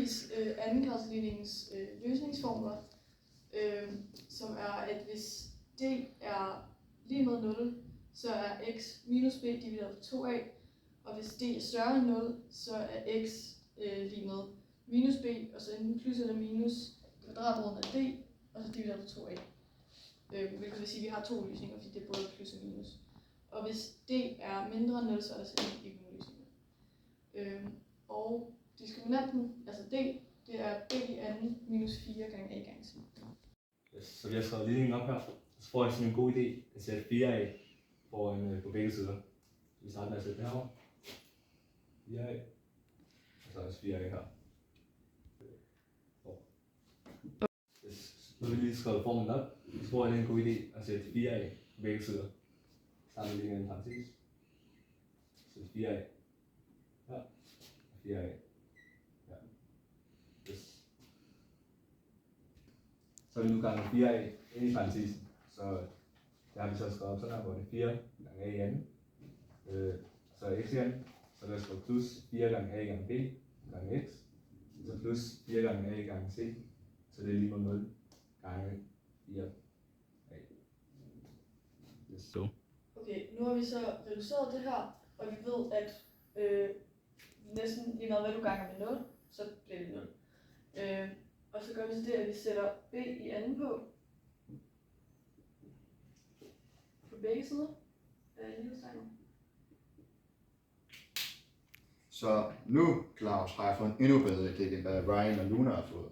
undervise andengradsligningens løsningsformler, som er, at hvis d er lige med 0, så er x minus b divideret på 2a, og hvis d er større end 0, så er x lige med minus b, og så enten plus eller minus kvadratroden af d, og så divideret på 2a. Hvilket vil sige, at vi har to løsninger, fordi det er både plus og minus. Og hvis d er mindre end 0, så er der simpelthen ikke nogen løsninger. Og diskriminanten, altså d, det er b i anden minus 4 gange a gange c. Yes, så vi har skrevet ligningen op her. Så får jeg sådan en god idé at sætte 4a foran på begge sider. Så vi starter med at sætte det her. 4a. Og så også 4a her. Yes. Nu har vi lige skrevet formlen op. Så tror jeg, det er en god idé at sætte 4a på begge sider. Starter med lige en parentes. Sætte 4a. Ja. Og 4a. Ja. Yes. Så er vi nu gange 4a ind i parentesen. Så det har vi så skrevet op sådan her, hvor det er 4 gange a i anden. Så er x i anden. Så der er skrevet plus 4 gange a gange b gange x. Så plus 4 gange a gange c. Så det er lige med 0 gange 4a. Yes. Så. Okay, nu har vi så reduceret det her, og vi ved, at næsten lige meget hvad du ganger med 0, så bliver det 0. Og så gør vi så det, at vi sætter b i anden på begge sider af lighedstegnet. Så nu, Claus, har jeg fået en endnu bedre idé, end hvad Ryan og Luna har fået.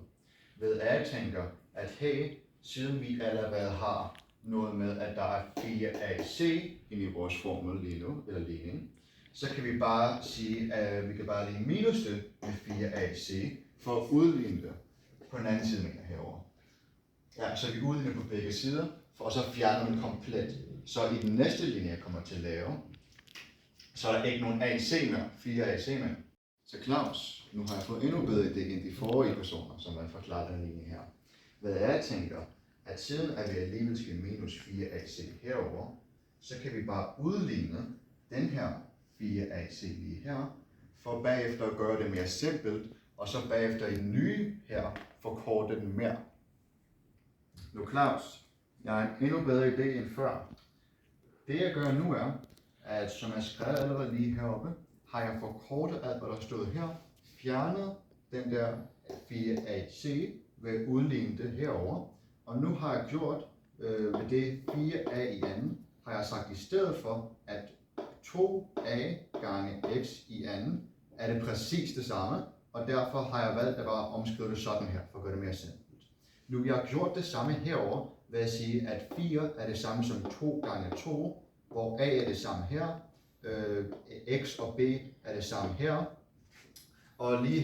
Ved at jeg tænker, at hey, siden vi allerede har noget med, at der er 4ac inde i vores formel lige nu, eller ligning, så kan vi bare sige, at vi kan bare lige minus det med 4ac, for at udligne det på den anden side, mener herovre. Ja, så vi udligner på begge sider, for så fjerner den komplet. Så i den næste linje, jeg kommer til at lave, så er der ikke nogen AC mere, 4ac mere. Så Claus, nu har jeg fået endnu bedre idé end de forrige personer, som man forklarer den linje her. Hvad jeg tænker, at siden at vi alligevel skal minus 4ac herover, så kan vi bare udligne den her 4ac lige her, for bagefter at gøre det mere simpelt, og så bagefter i den nye her, forkorte den mere. Nu Claus, jeg har en endnu bedre idé end før. Det jeg gør nu er, at som jeg skrev allerede lige heroppe, har jeg forkortet alt, hvad der stod her, fjernet den der 4ac ved at udligne det herover. Og nu har jeg gjort med det 4a i anden, har jeg sagt i stedet for, at 2a gange x i anden er det præcis det samme, og derfor har jeg valgt at bare omskrive det sådan her, for at gøre det mere simpelt. Nu jeg har gjort det samme herover, vil jeg sige, at 4 er det samme som 2 gange 2, hvor a er det samme her, x og b er det samme her, og lige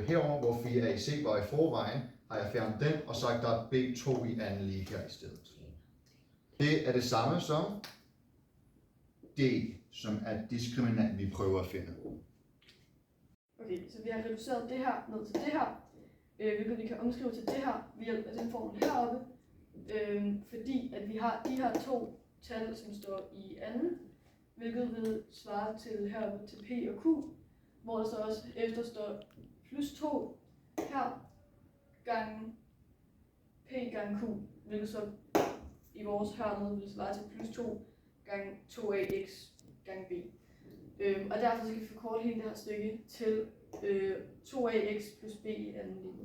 herover, hvor 4ac var i forvejen, har jeg fjernet den og sagt, at der er b2 i anden lige her i stedet. Det er det samme som d, som er diskriminant, vi prøver at finde. Okay, så vi har reduceret det her ned til det her, hvilket vi kan omskrive til det her ved hjælp af den formel heroppe, fordi at vi har de her to tal, som står i anden, hvilket vil svare til heroppe til p og q, hvor der så også efter står plus 2 her gange p gange q, hvilket så i vores hernede vil svare til plus 2 gange 2ax gange b. Og derfor skal vi forkorte hele det her stykke til 2ax plus b i anden linje.